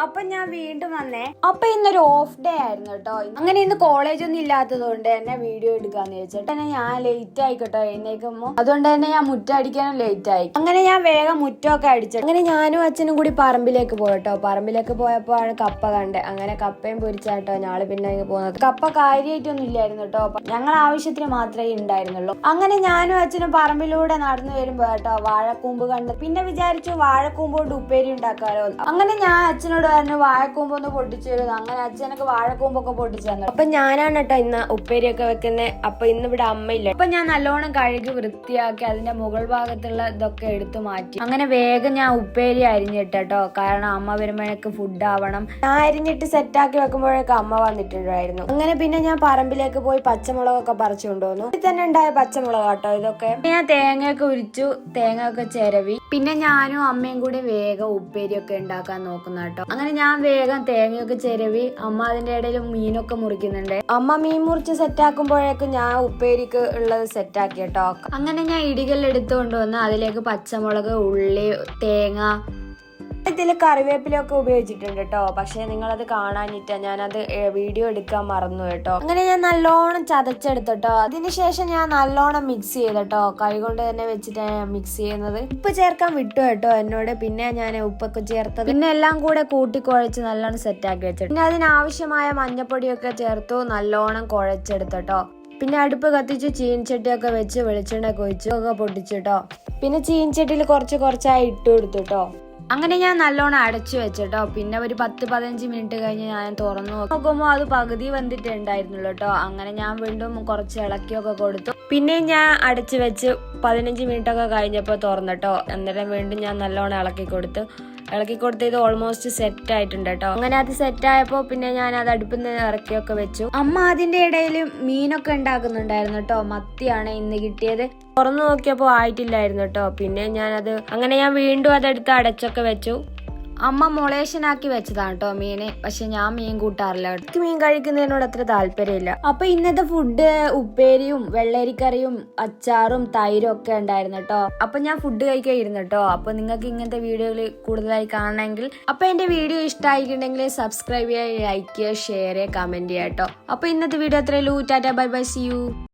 അപ്പൊ ഞാൻ വീണ്ടും വന്നേ. അപ്പൊ ഇന്നൊരു ഓഫ് ഡേ ആയിരുന്നു കേട്ടോ. അങ്ങനെ ഇന്ന് കോളേജ് ഒന്നും ഇല്ലാത്തത് കൊണ്ട് തന്നെ വീഡിയോ എടുക്കാന്ന് വെച്ചിട്ട് തന്നെ ഞാൻ ലേറ്റ് ആയിക്കോട്ടോ എഴുന്നേക്കുമ്പോ. അതുകൊണ്ട് തന്നെ ഞാൻ മുറ്റം അടിക്കാനും ലേറ്റ് ആയി. അങ്ങനെ ഞാൻ വേഗം മുറ്റമൊക്കെ അടിച്ചു. അങ്ങനെ ഞാനും അച്ഛനും കൂടി പറമ്പിലേക്ക് പോയിട്ടോ. പറമ്പിലേക്ക് പോയപ്പോഴാണ് കപ്പ കണ്ടത്. അങ്ങനെ കപ്പയും പൊരിച്ചാട്ടോ ഞാള് പിന്നെ പോകുന്നത്. കപ്പ കാര്യമായിട്ടൊന്നും ഇല്ലായിരുന്നു കേട്ടോ. ഞങ്ങൾ ആവശ്യത്തിന് മാത്രമേ ഉണ്ടായിരുന്നുള്ളൂ. അങ്ങനെ ഞാനും അച്ഛനും പറമ്പിലൂടെ നടന്നു വരുമ്പോ കേട്ടോ വാഴക്കൂമ്പ് കണ്ട്. പിന്നെ വിചാരിച്ചു വാഴക്കൂമ്പ് കൊണ്ട് ഉപ്പേരി ഉണ്ടാക്കാലോ. അങ്ങനെ ഞാൻ അച്ഛനോട് പറഞ്ഞു വാഴക്കൂമ്പ് ഒന്ന് പൊട്ടിച്ചു തരുന്നു. അങ്ങനെ അച്ഛനൊക്കെ വാഴക്കൂമ്പൊക്കെ പൊട്ടിച്ചു തന്നു. അപ്പൊ ഞാനാണ് കേട്ടോ ഇന്ന് ഉപ്പേരിയൊക്കെ വെക്കുന്നത്. അപ്പൊ ഇന്ന് ഇവിടെ അമ്മയില്ല. അപ്പൊ ഞാൻ നല്ലോണം കഴുകി വൃത്തിയാക്കി അതിന്റെ മുകൾ ഭാഗത്തുള്ള ഇതൊക്കെ എടുത്തു മാറ്റി. അങ്ങനെ വേഗം ഞാൻ ഉപ്പേരി അരിഞ്ഞിട്ടോ. കാരണം അമ്മ വരുമ്പോഴേക്ക് ഫുഡ് ആവണം. ഞാൻ അരിഞ്ഞിട്ട് സെറ്റാക്കി വെക്കുമ്പോഴേക്ക് അമ്മ വന്നിട്ടുണ്ടായിരുന്നു. അങ്ങനെ പിന്നെ ഞാൻ പറമ്പിലേക്ക് പോയി പച്ചമുളകൊക്കെ പറിച്ചു കൊണ്ടുവന്നു. ഇതിൽ തന്നെ ഉണ്ടായ പച്ചമുളക് കേട്ടോ ഇതൊക്കെ. ഞാൻ തേങ്ങയൊക്കെ ഉരിച്ചു, തേങ്ങ ഒക്കെ ചിരവി. പിന്നെ ഞാനും അമ്മയും കൂടി വേഗം ഉപ്പേരിയൊക്കെ ഉണ്ടാക്കാൻ നോക്കുന്ന കേട്ടോ. അങ്ങനെ ഞാൻ വേഗം തേങ്ങയൊക്കെ ചിരവി. അമ്മ അതിന്റെ ഇടയിൽ മീനൊക്കെ മുറിക്കുന്നുണ്ട്. അമ്മ മീൻ മുറിച്ച് സെറ്റാക്കുമ്പോഴേക്കും ഞാൻ ഉപ്പേരിക്ക് ഉള്ളത് സെറ്റാക്കി കേട്ടോ. അങ്ങനെ ഞാൻ ഇടികല്ലെടുത്ത് കൊണ്ടുവന്ന് അതിലേക്ക് പച്ചമുളക്, ഉള്ളി, തേങ്ങ, ഇതിൽ കറിവേപ്പിലൊക്കെ ഉപയോഗിച്ചിട്ടുണ്ട് കേട്ടോ. പക്ഷെ നിങ്ങളത് കാണാനിട്ട ഞാനത് വീഡിയോ എടുക്കാൻ മറന്നു കേട്ടോ. അങ്ങനെ ഞാൻ നല്ലോണം ചതച്ചെടുത്തട്ടോ. അതിനുശേഷം ഞാൻ നല്ലോണം മിക്സ് ചെയ്തട്ടോ. കൈ കൊണ്ട് തന്നെ വെച്ചിട്ടാണ് മിക്സ് ചെയ്യുന്നത്. ഉപ്പ് ചേർക്കാൻ വിട്ടു കേട്ടോ എന്നോട്. പിന്നെ ഞാൻ ഉപ്പൊക്കെ ചേർത്തത്. പിന്നെ എല്ലാം കൂടെ കൂട്ടി കുഴച്ച് നല്ലോണം സെറ്റാക്കി വെച്ചിട്ട് പിന്നെ അതിനാവശ്യമായ മഞ്ഞപ്പൊടിയൊക്കെ ചേർത്തു നല്ലോണം കുഴച്ചെടുത്തട്ടോ. പിന്നെ അടുപ്പ് കത്തിച്ച് ചീൻചട്ടിയൊക്കെ വെച്ച് വെളിച്ചെണ്ണയൊക്കെ ഒഴിച്ചു ഒക്കെ പൊട്ടിച്ചിട്ടോ. പിന്നെ ചീൻചട്ടിയിൽ കുറച്ചായി ഇട്ട് കൊടുത്തുട്ടോ. അങ്ങനെ ഞാൻ നല്ലോണം അടച്ചു വെച്ചിട്ടോ. പിന്നെ ഒരു 10-15 മിനിറ്റ് കഴിഞ്ഞ് ഞാൻ തുറന്നു നോക്കുമ്പോൾ അത് പകുതി വന്നിട്ടേ ഉണ്ടായിരുന്നുള്ളൂ കേട്ടോ. അങ്ങനെ ഞാൻ വീണ്ടും കുറച്ച് ഇളക്കിയൊക്കെ കൊടുത്തു. പിന്നെ ഞാൻ അടച്ചു വെച്ച് 15 മിനിറ്റ് ഒക്കെ കഴിഞ്ഞപ്പോൾ തുറന്നിട്ടോ. അന്നേരം വീണ്ടും ഞാൻ നല്ലോണം ഇളക്കി കൊടുത്ത് ഇത് ഓൾമോസ്റ്റ് സെറ്റ് ആയിട്ടുണ്ട് കേട്ടോ. അങ്ങനെ അത് സെറ്റ് ആയപ്പോൾ പിന്നെ ഞാൻ അത് അടുപ്പിൽ നിന്ന് ഇറക്കിയൊക്കെ വെച്ചു. അമ്മ അതിന്റെ ഇടയിൽ മീനൊക്കെ ഉണ്ടാക്കുന്നുണ്ടായിരുന്നു കേട്ടോ. മത്തിയാണ് ഇന്ന് കിട്ടിയത്. തുറന്നു നോക്കിയപ്പോൾ ആയിട്ടില്ലായിരുന്നു കേട്ടോ. പിന്നെ ഞാൻ വീണ്ടും അതെടുത്ത് അടച്ചൊക്കെ വെച്ചു. അമ്മ മൊളേഷനാക്കി വെച്ചതാണ് കേട്ടോ മീന്. പക്ഷെ ഞാൻ മീൻ കൂട്ടാറില്ല. എനിക്ക് മീൻ കഴിക്കുന്നതിനോട് അത്ര താല്പര്യമില്ല. അപ്പൊ ഇന്നത്തെ ഫുഡ് ഉപ്പേരിയും വെള്ളരിക്കറിയും അച്ചാറും തൈരും ഒക്കെ ഉണ്ടായിരുന്നു കേട്ടോ. അപ്പൊ ഞാൻ ഫുഡ് കഴിക്കാൻ ഇരുന്നു കേട്ടോ. അപ്പൊ നിങ്ങൾക്ക് ഇങ്ങനത്തെ വീഡിയോകൾ കൂടുതലായി കാണണമെങ്കിൽ അപ്പൊ എന്റെ വീഡിയോ ഇഷ്ടമായിട്ടുണ്ടെങ്കിൽ സബ്സ്ക്രൈബ് ചെയ്യുക, ലൈക്ക് ചെയ്യുക, ഷെയർ ചെയ്യുക, കമന്റ് ചെയ്യുക കേട്ടോ. അപ്പൊ ഇന്നത്തെ വീഡിയോ അത്രയേ ഉള്ളൂ. Tata, bye bye, see U.